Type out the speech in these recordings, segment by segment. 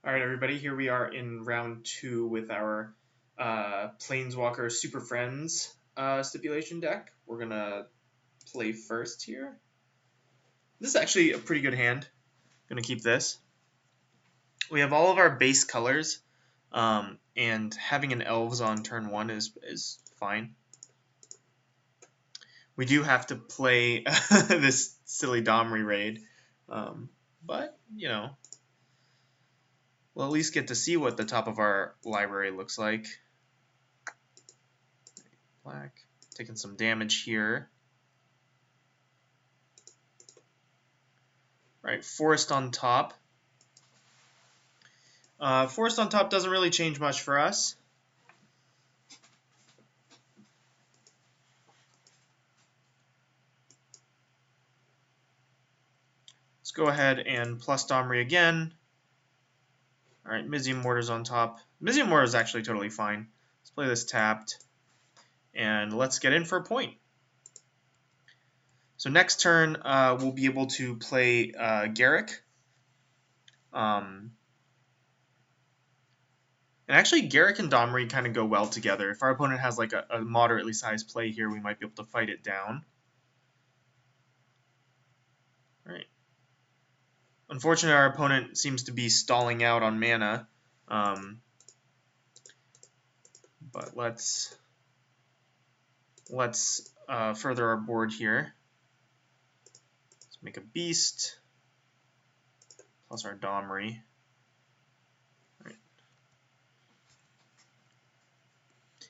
All right, everybody, here we are in round 2 with our Planeswalker Super Friends stipulation deck. We're going to play first here. This is actually a pretty good hand. Going to keep this. We have all of our base colors, and having an Elves on turn 1 is fine. We do have to play this silly Domri raid, but, you know, we'll at least get to see what the top of our library looks like. Black, taking some damage here. Right, Forest on top. Forest on top doesn't really change much for us. Let's go ahead and plus Domri again. All right, Mizium Mortar's on top. Mizium Mortar is actually totally fine. Let's play this tapped, and let's get in for a point. So next turn, we'll be able to play Garrick. And actually, Garrick and Domri kind of go well together. If our opponent has like a moderately sized play here, we might be able to fight it down. All right. Unfortunately, our opponent seems to be stalling out on mana. But let's further our board here. Let's make a beast plus our Domri. Right.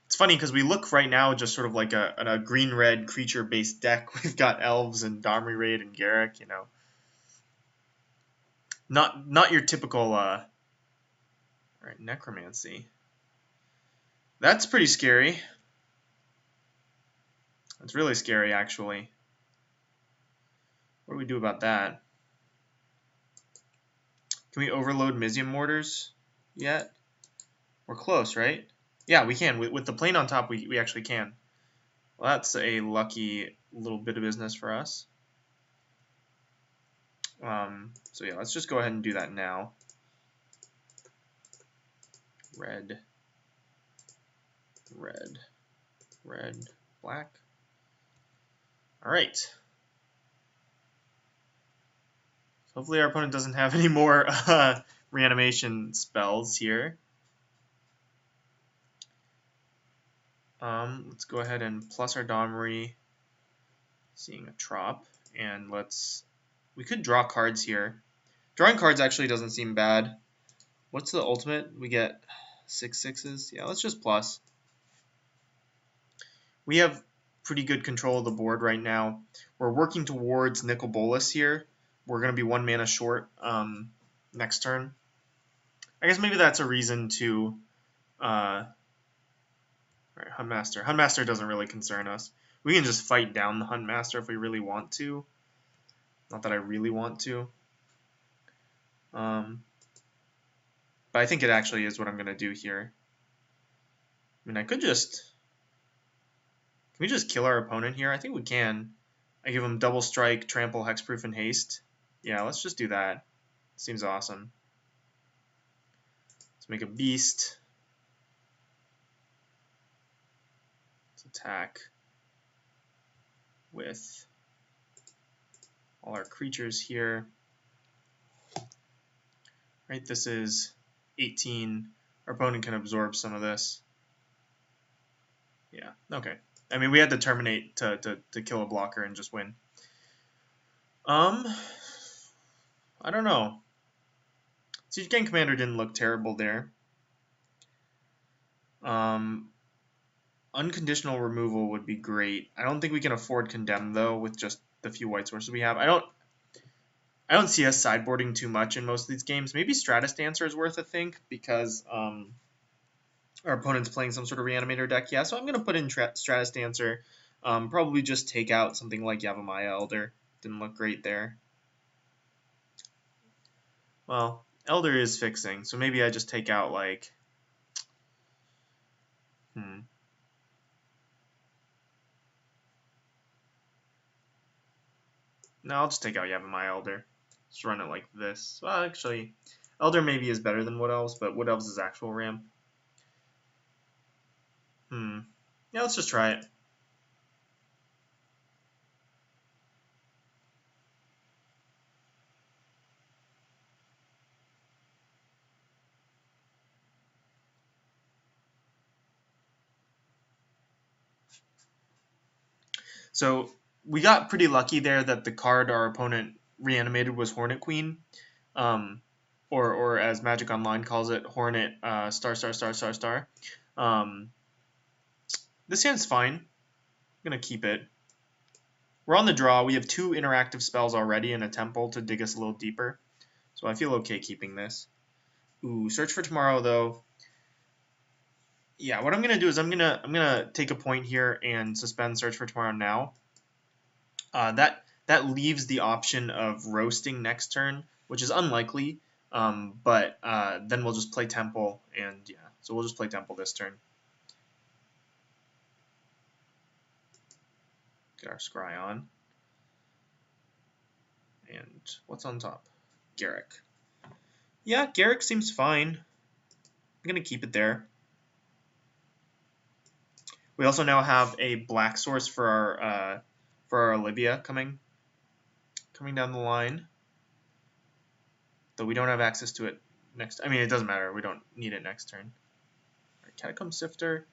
It's funny because we look right now just sort of like a green-red creature-based deck. We've got Elves and Domri Raid and Garrick, you know. Not your typical right, Necromancy. That's pretty scary. That's really scary, actually. What do we do about that? Can we overload Mizium Mortars yet? We're close, right? Yeah, we can. With the plane on top, we actually can. Well, that's a lucky little bit of business for us. So yeah, let's just go ahead and do that now. Red, red, red, black. All right. Hopefully our opponent doesn't have any more reanimation spells here. Let's go ahead and plus our Domri, seeing a trop, and we could draw cards here. Drawing cards actually doesn't seem bad. What's the ultimate? We get 6/6s. Yeah, let's just plus. We have pretty good control of the board right now. We're working towards Nicol Bolas here. We're going to be 1 mana short next turn. I guess maybe that's a reason to... Alright, Huntmaster. Huntmaster doesn't really concern us. We can just fight down the Huntmaster if we really want to. Not that I really want to. But I think it actually is what I'm going to do here. I mean, I could just... Can we just kill our opponent here? I think we can. I give him double strike, trample, hexproof, and haste. Yeah, let's just do that. Seems awesome. Let's make a beast. Let's attack with all our creatures here. Right, this is 18. Our opponent can absorb some of this. Yeah, okay. I mean, we had to terminate to kill a blocker and just win. I don't know. Siege Gang Commander didn't look terrible there. Unconditional removal would be great. I don't think we can afford Condemn, though, with just the few white sources we have. I don't see us sideboarding too much in most of these games. Maybe Stratus Dancer is worth a think, because our opponent's playing some sort of Reanimator deck. Yeah, so I'm going to put in Stratus Dancer. Probably just take out something like Yavimaya Elder. Didn't look great there. Well, Elder is fixing, so maybe I just take out, like... No, I'll just take out Yavimaya Elder. Just run it like this. Well, actually, Elder maybe is better than Wood Elves, but Wood Elves is actual ramp. Yeah, let's just try it. So we got pretty lucky there that the card our opponent reanimated was Hornet Queen, or as Magic Online calls it, Hornet star star star star star. This hand's fine. I'm gonna keep it. We're on the draw. We have 2 interactive spells already and a temple to dig us a little deeper, so I feel okay keeping this. Ooh, Search for Tomorrow though. Yeah, what I'm gonna do is I'm gonna take a point here and suspend Search for Tomorrow now. That leaves the option of roasting next turn, which is unlikely. But then we'll just play Temple, and yeah, so we'll just play Temple this turn. Get our Scry on. And what's on top? Garrick. Yeah, Garrick seems fine. I'm gonna keep it there. We also now have a black source for our Olivia coming down the line. Though we don't have access to it next. I mean, it doesn't matter. We don't need it next turn. Right, Catacomb Sifter.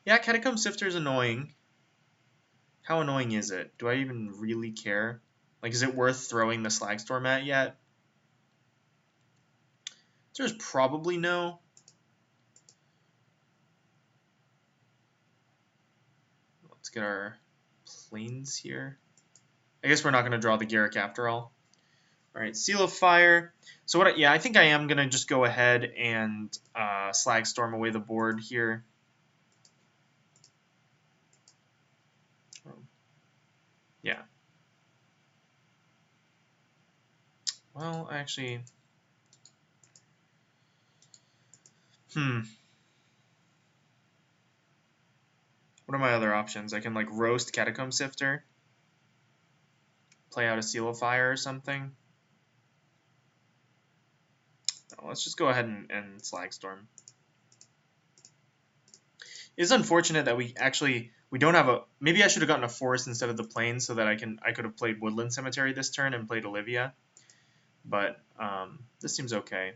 Yeah, Catacomb Sifter is annoying. How annoying is it? Do I even really care? Like, is it worth throwing the Slagstorm at yet? There's probably no. Let's get our planes here. I guess we're not going to draw the Garrick after all. All right, Seal of Fire. So what? Yeah, I think I am going to just go ahead and Slagstorm away the board here. Yeah. Well, actually, what are my other options? I can like roast Catacomb Sifter, play out a Seal of Fire or something. No, let's just go ahead and Slagstorm. It's unfortunate that we don't have a. Maybe I should have gotten a forest instead of the plains so that I could have played Woodland Cemetery this turn and played Olivia. But this seems okay.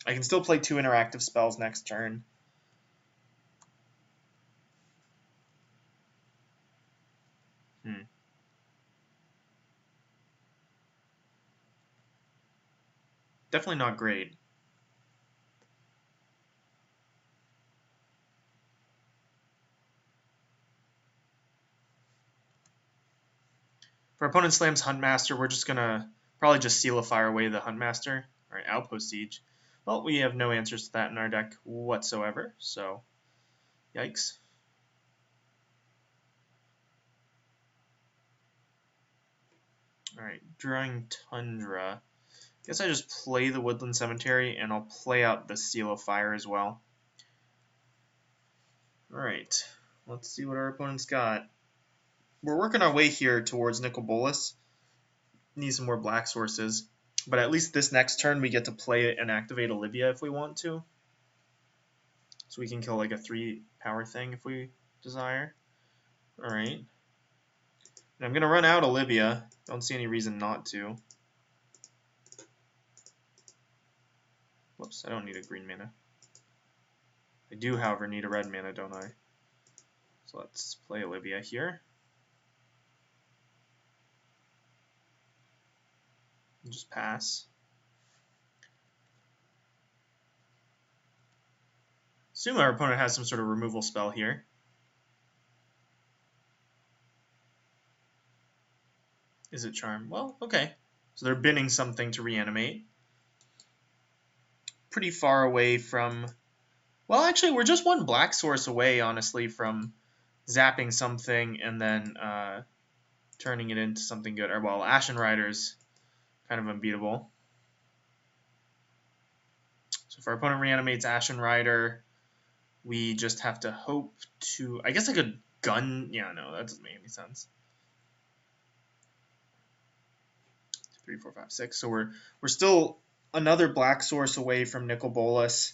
I can still play 2 interactive spells next turn. Definitely not great. If our opponent slams Huntmaster, we're just gonna probably just Seal of Fire away the Huntmaster. All right, Outpost Siege. Well, we have no answers to that in our deck whatsoever, so yikes. All right, drawing Tundra. Guess I just play the Woodland Cemetery, and I'll play out the Seal of Fire as well. All right, let's see what our opponent's got. We're working our way here towards Nicol Bolas. Need some more black sources. But at least this next turn we get to play it and activate Olivia if we want to. So we can kill like a 3-power thing if we desire. Alright. I'm going to run out Olivia. Don't see any reason not to. Whoops, I don't need a green mana. I do, however, need a red mana, don't I? So let's play Olivia here. And just pass. Assume our opponent has some sort of removal spell here. Is it Charm? Well, okay. So they're binning something to reanimate. Pretty far away from... Well, actually, we're just 1 black source away, honestly, from zapping something and then turning it into something good. Or, well, Ashen Rider's kind of unbeatable. So if our opponent reanimates Ashen Rider, we just have to hope to... I guess I could gun... Yeah, no, that doesn't make any sense. 3, 4, 5, 6. So we're still another black source away from Nicol Bolas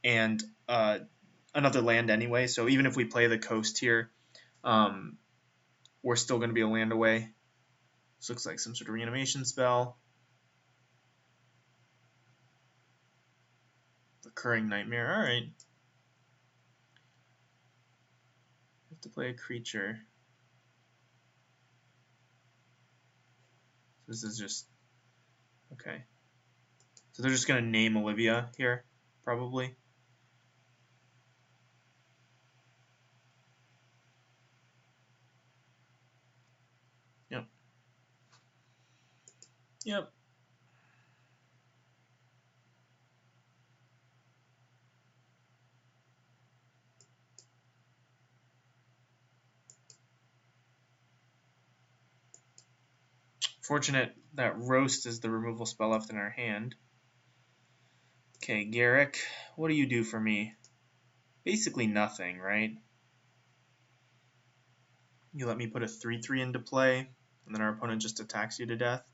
and another land anyway. So even if we play the coast here, we're still going to be a land away. This looks like some sort of reanimation spell. Recurring Nightmare. All right. Have to play a creature. This is just okay. So they're just going to name Olivia here, probably. Yep. Yep. Fortunate that Roast is the removal spell left in our hand. Okay, Garrick, what do you do for me? Basically nothing, right? You let me put a 3/3 into play, and then our opponent just attacks you to death.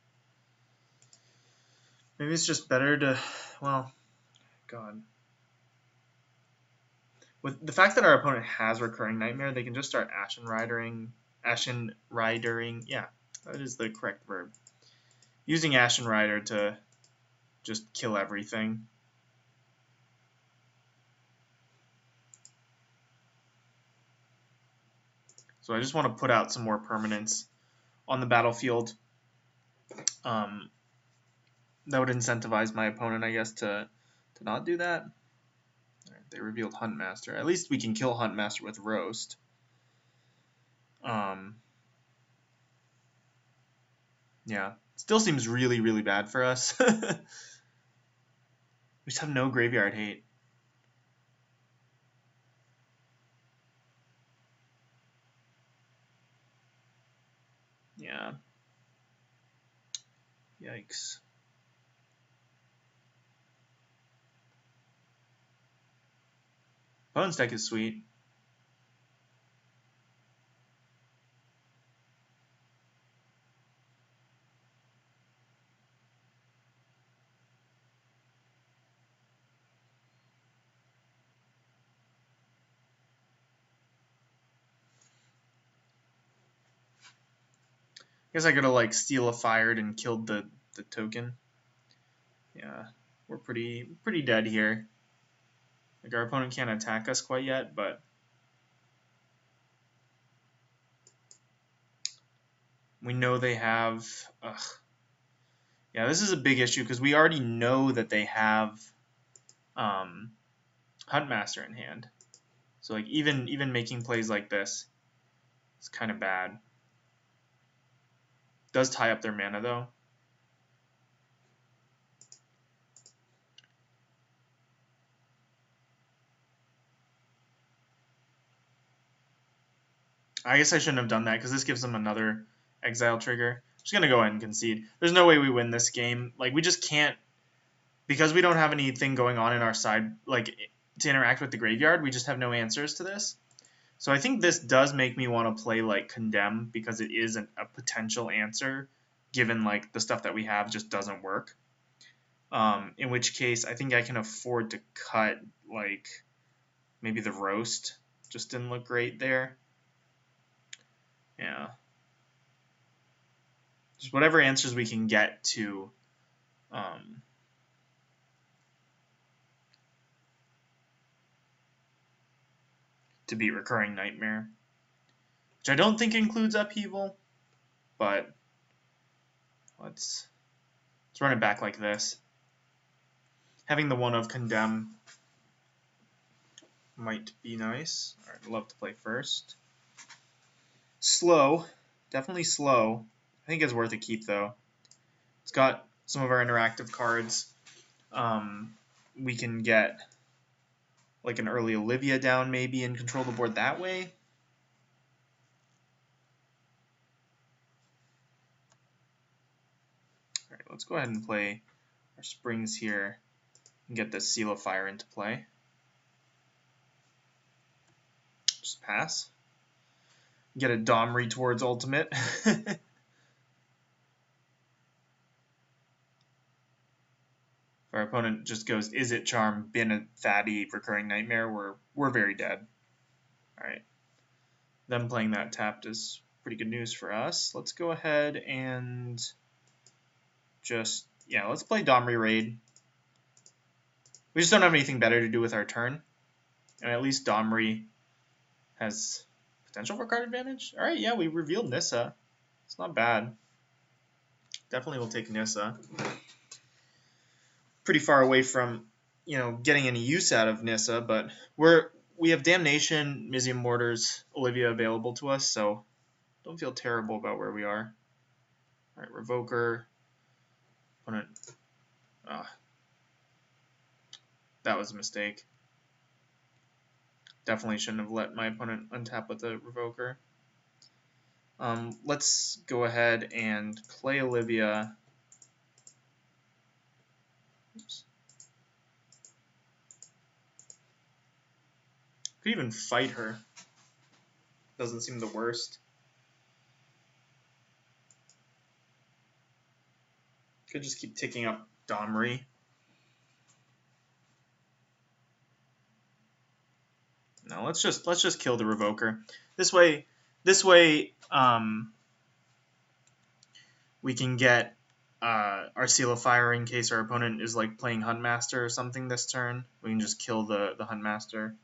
Maybe it's just better to, well, God. With the fact that our opponent has Recurring Nightmare, they can just start Ashen Ridering, yeah, that is the correct verb. Using Ashen Rider to just kill everything. So I just want to put out some more permanents on the battlefield. That would incentivize my opponent, I guess, to not do that. Right, they revealed Huntmaster. At least we can kill Huntmaster with Roast. Yeah, still seems really, really bad for us. We just have no graveyard hate. Yeah. Yikes. Opponent's deck is sweet. Guess I could have like Steal a Fired and killed the token. Yeah, we're pretty dead here. Like our opponent can't attack us quite yet, but we know they have. Ugh. Yeah, this is a big issue because we already know that they have Huntmaster in hand. So like even making plays like this, it's kind of bad. Does tie up their mana though. I guess I shouldn't have done that because this gives them another exile trigger. I'm just gonna go ahead and concede. There's no way we win this game. Like we just can't, because we don't have anything going on in our side like to interact with the graveyard. We just have no answers to this. So I think this does make me want to play like Condemn because it is a potential answer, given like the stuff that we have just doesn't work. In which case, I think I can afford to cut like maybe the Roast. Just didn't look great there. Yeah. Just whatever answers we can get to beat Recurring Nightmare, which I don't think includes Upheaval, but let's run it back like this. Having the one of Condemn might be nice. All right, I'd love to play first. Slow, definitely slow. I think it's worth a keep though. It's got some of our interactive cards. We can get like an early Olivia down maybe and control the board that way. All right, let's go ahead and play our Springs here and get this Seal of Fire into play. Just pass. Get a Domri towards ultimate. If our opponent just goes, is it Charm, bin a Fatty, Recurring Nightmare, we're very dead. Alright. Them playing that tapped is pretty good news for us. Let's go ahead and just, yeah, let's play Domri Raid. We just don't have anything better to do with our turn. And at least Domri has potential for card advantage. Alright, yeah, we revealed Nissa. It's not bad. Definitely will take Nissa. Pretty far away from, you know, getting any use out of Nissa, but we have Damnation, Mizium Mortars, Olivia available to us, so don't feel terrible about where we are. Alright, Revoker. Opponent. That was a mistake. Definitely shouldn't have let my opponent untap with a Revoker. Let's go ahead and play Olivia. Oops. Could even fight her. Doesn't seem the worst. Could just keep ticking up Domri. No, let's just kill the Revoker. This way, we can get our Seal of Fire in case our opponent is like playing Huntmaster or something this turn. We can just kill the Huntmaster.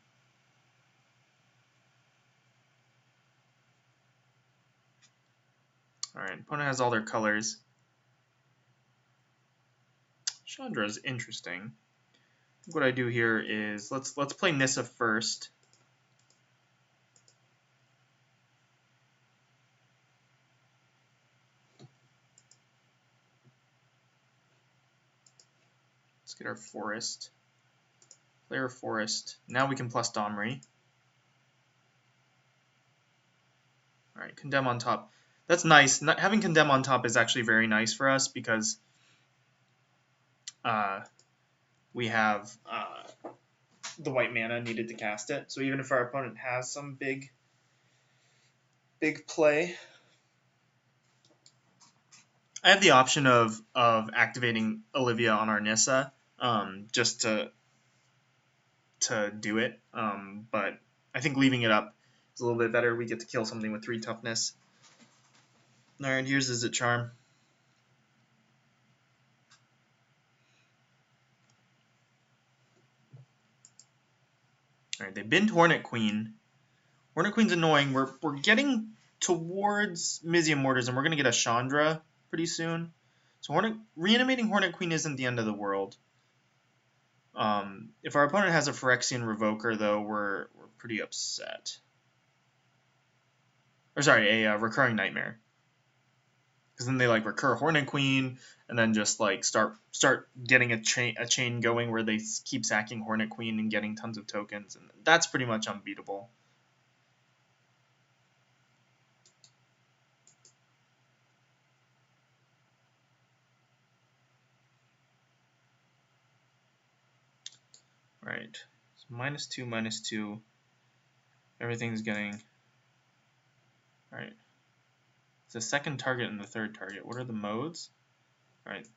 Alright, opponent has all their colors. Chandra is interesting. What I do here is let's play Nissa first. Let's get our Forest. Play our Forest. Now we can plus Domri. Alright, Condemn on top. That's nice. Having Condemn on top is actually very nice for us because we have the white mana needed to cast it. So even if our opponent has some big play, I have the option of activating Olivia on our Nissa just to do it. But I think leaving it up is a little bit better. We get to kill something with 3 toughness. Alright, here's Is It Charm. Alright, they binned Hornet Queen. Hornet Queen's annoying. We're getting towards Mizium Mortars, and we're going to get a Chandra pretty soon. So reanimating Hornet Queen isn't the end of the world. If our opponent has a Phyrexian Revoker, though, we're pretty upset. Or sorry, a Recurring Nightmare. Because then they like recur Hornet Queen, and then just like start getting a chain going where they keep sacking Hornet Queen and getting tons of tokens, and that's pretty much unbeatable. Right, so -2, -2. Everything's getting. Alright. It's the second target and the third target. What are the modes? Alright.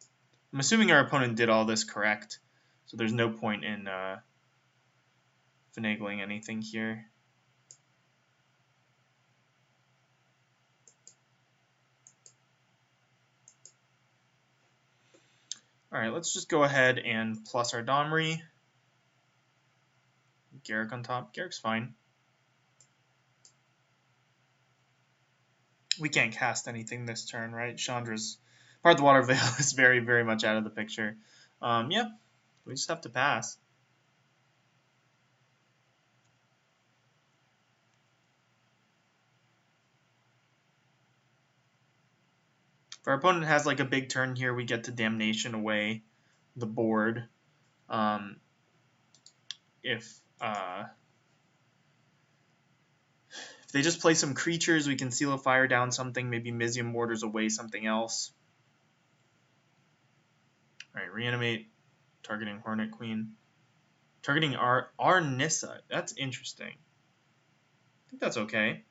I'm assuming our opponent did all this correct, so there's no point in finagling anything here. Alright, let's just go ahead and plus our Domri. Garrick on top. Garrick's fine. We can't cast anything this turn, right? Chandra's part of the Water Veil is very, very much out of the picture. Yeah, we just have to pass. If our opponent has like a big turn here, we get to Damnation away the board. If they just play some creatures, we can Seal of Fire down something, maybe Mizium Mortars away something else. Alright, reanimate, targeting Hornet Queen. Targeting our Nissa. That's interesting. I think that's okay.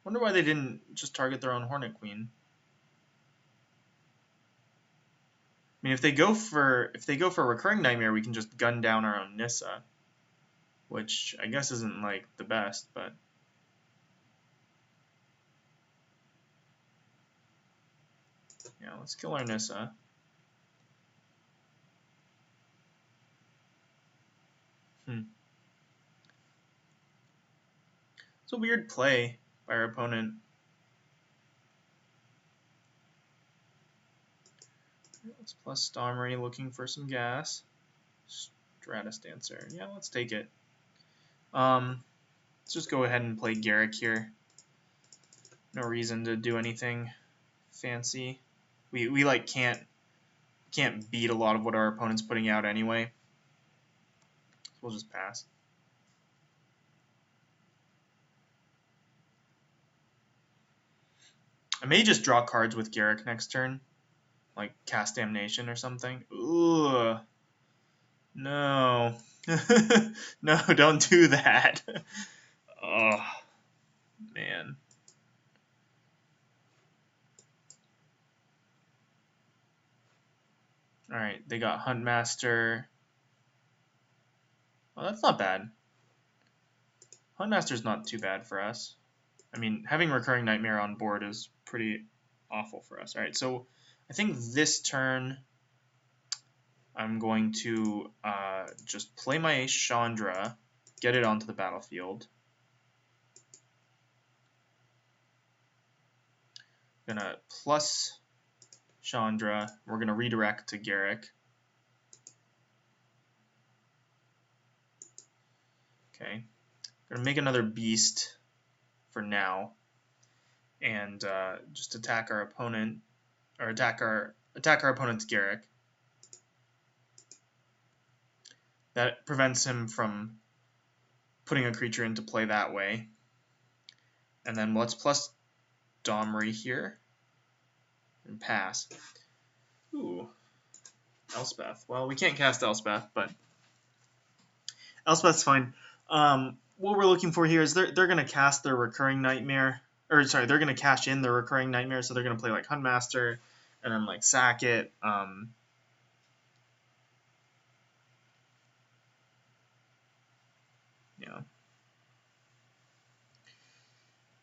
Wonder why they didn't just target their own Hornet Queen. I mean, if they go for Recurring Nightmare, we can just gun down our own Nissa, which I guess isn't like the best, but yeah, let's kill our Nissa. It's a weird play by our opponent. Let's plus Stormery, looking for some gas. Stratus Dancer. Yeah, let's take it. Let's just go ahead and play Garrick here. No reason to do anything fancy. We like can't beat a lot of what our opponent's putting out anyway. So we'll just pass. I may just draw cards with Garrick next turn, like Cast Damnation or something. Ooh, no, no, don't do that. Oh, man. All right, they got Huntmaster. Well, that's not bad. Huntmaster's not too bad for us. I mean, having Recurring Nightmare on board is pretty awful for us. All right, so I think this turn I'm going to just play my Chandra, get it onto the battlefield. Gonna plus Chandra. We're gonna redirect to Garrick. Okay, gonna make another beast for now, and just attack our opponent, or attack our opponent's Garrick. That prevents him from putting a creature into play that way. And then let's plus Domri here and pass. Ooh, Elspeth. Well, we can't cast Elspeth, but Elspeth's fine. What we're looking for here is they're going to cast their Recurring Nightmare, or sorry, they're going to cash in their Recurring Nightmare, so they're going to play like Huntmaster and then like sack it. Yeah.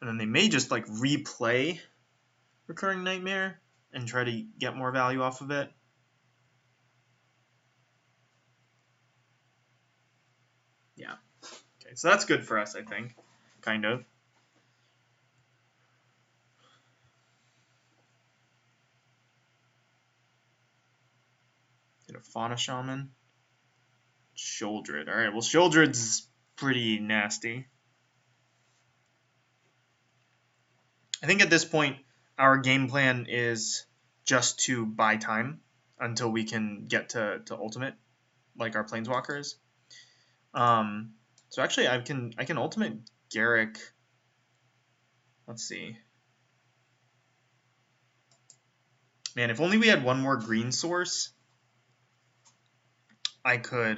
And then they may just like replay Recurring Nightmare and try to get more value off of it. Yeah. Okay, so that's good for us, I think. Kind of. Get a Fauna Shaman. Shouldred. Alright, well, Shouldred's pretty nasty. I think at this point, our game plan is just to buy time until we can get to ultimate, like our planeswalkers. So actually, I can ultimate Garrick. Let's see. Man, if only we had one more green source, I could.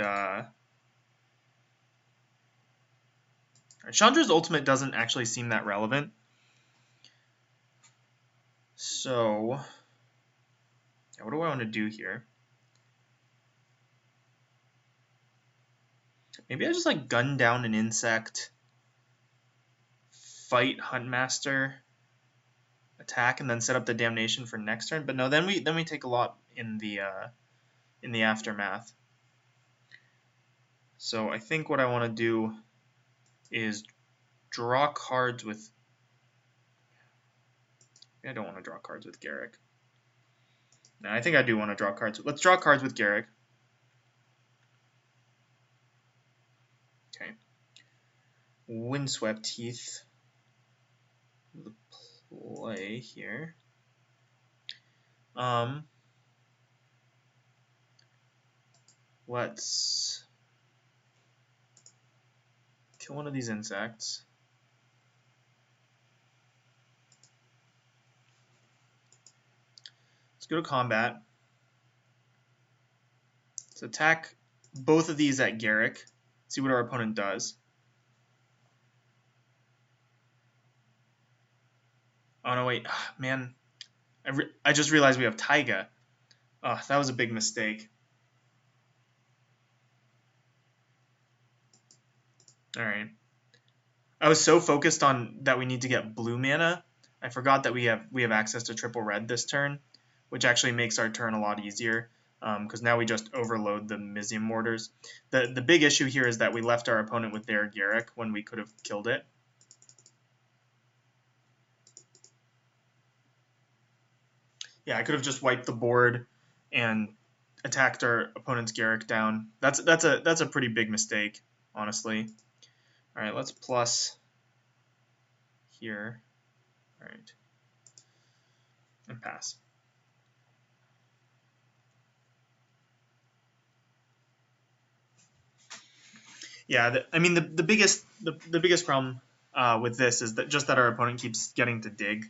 Chandra's ultimate doesn't actually seem that relevant. So, yeah, what do I want to do here? Maybe I just like gun down an insect, fight Huntmaster, attack, and then set up the damnation for next turn. But no, then we take a lot in the aftermath. So I think what I want to do is draw cards with. I don't want to draw cards with Garrick. No, I think I do want to draw cards. Let's draw cards with Garrick. Okay. Windswept Heath. The play here. Let's kill one of these insects. Let's go to combat. Let's attack both of these at Garrick. See what our opponent does. Oh no, wait, man, I just realized we have Taiga. Oh, that was a big mistake. All right. I was so focused on that we need to get blue mana, I forgot that we have access to triple red this turn, which actually makes our turn a lot easier. Because now we just overload the Mizium Mortars. The big issue here is that we left our opponent with their Garruk when we could have killed it. Yeah, I could have just wiped the board and attacked our opponent's Garruk down. That's a pretty big mistake, honestly. All right, let's plus here. All right, and pass. Yeah, I mean the biggest problem with this is that just that our opponent keeps getting to dig.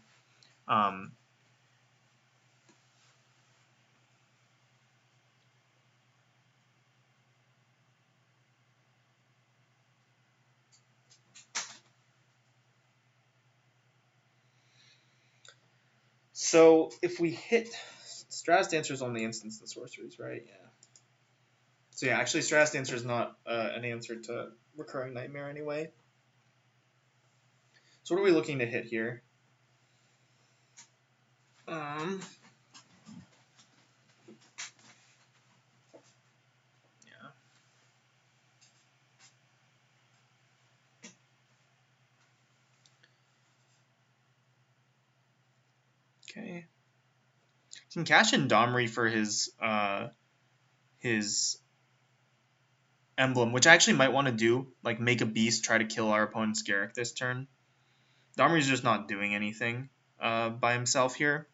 So if we hit Stratus Dancer is only instants and sorceries, right? Yeah. So yeah, actually Stratus Dancer is not an answer to Recurring Nightmare anyway. So what are we looking to hit here? Yeah. Okay. Can cash in Domri for his emblem, which I actually might want to do, like make a beast, try to kill our opponent's Garruk this turn. Domri's just not doing anything by himself here.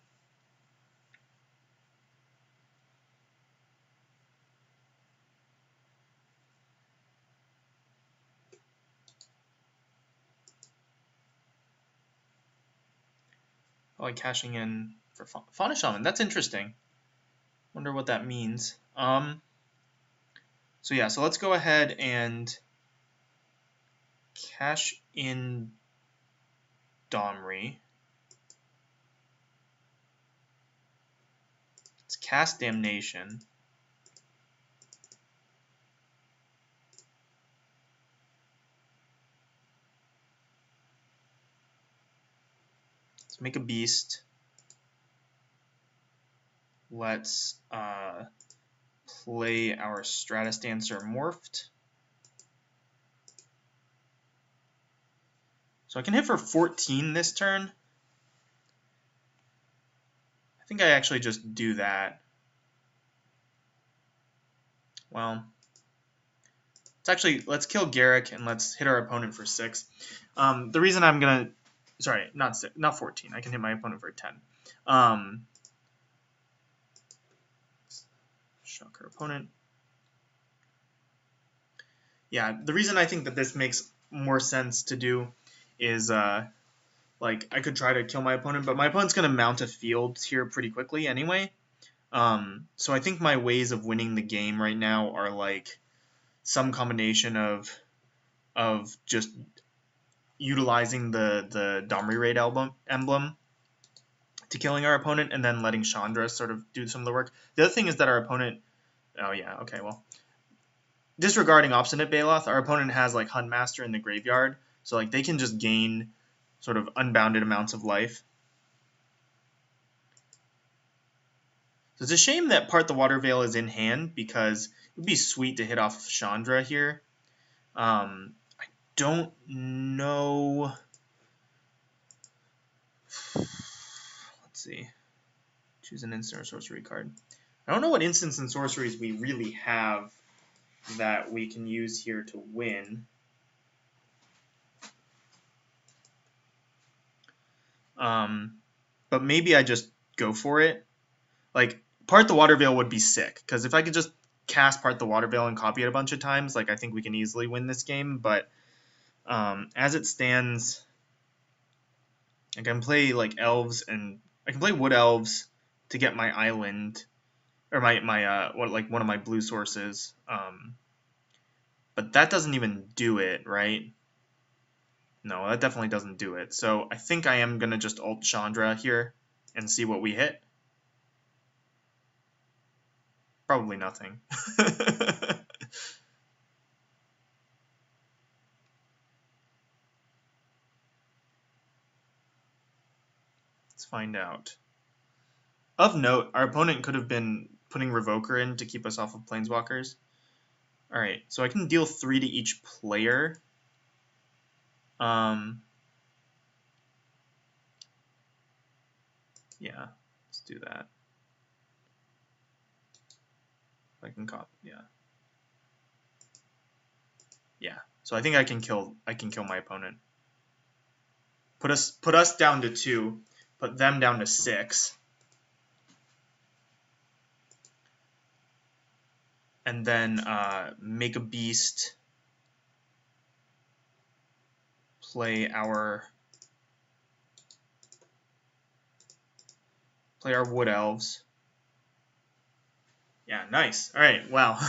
Oh, like cashing in for Fauna Shaman. That's interesting. Wonder what that means. So yeah, so let's go ahead and cash in Domri. Let's cast Damnation. Let's make a beast. Let's play our Stratus Dancer morphed. So I can hit for 14 this turn. I think I actually just do that. Well, let's kill Garruk and let's hit our opponent for 6. The reason I'm gonna, sorry, not 14. I can hit my opponent for 10. Shock our opponent. Yeah, the reason I think that this makes more sense to do is like I could try to kill my opponent, but my opponent's gonna mount a field here pretty quickly anyway. So I think my ways of winning the game right now are like some combination of just utilizing the Domri Raid emblem to killing our opponent and then letting Chandra sort of do some of the work. The other thing is that our opponent, oh yeah, okay, well, disregarding Obstinate Baloth, our opponent has like Huntmaster in the graveyard, so like they can just gain sort of unbounded amounts of life. So it's a shame that Part the Water Veil is in hand because it would be sweet to hit off Chandra here. I don't know. Let's see. Choose an instant or sorcery card. I don't know what instants and sorceries we really have that we can use here to win. But maybe I just go for it. Like, Part the Water Veil would be sick, because if I could just cast Part the Water Veil and copy it a bunch of times, like, I think we can easily win this game, but as it stands, I can play, like, elves, and I can play wood elves to get my island, or my one of my blue sources, but that doesn't even do it, right? No, that definitely doesn't do it. So I think I am going to just ult Chandra here and see what we hit. Probably nothing. Let's find out. Of note, our opponent could have been putting Revoker in to keep us off of Planeswalkers. Alright, so I can deal 3 to each player. Yeah, let's do that. I can copy, yeah. Yeah, so I think I can kill my opponent. Put us down to 2, put them down to 6. And then make a beast, play our wood elves. Yeah, nice. All right, wow.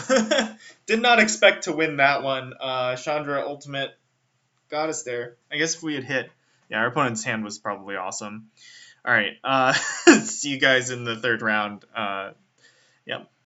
Did not expect to win that one. Chandra Ultimate got us there. I guess if we had hit, yeah, our opponent's hand was probably awesome. All right, see you guys in the third round. Yep.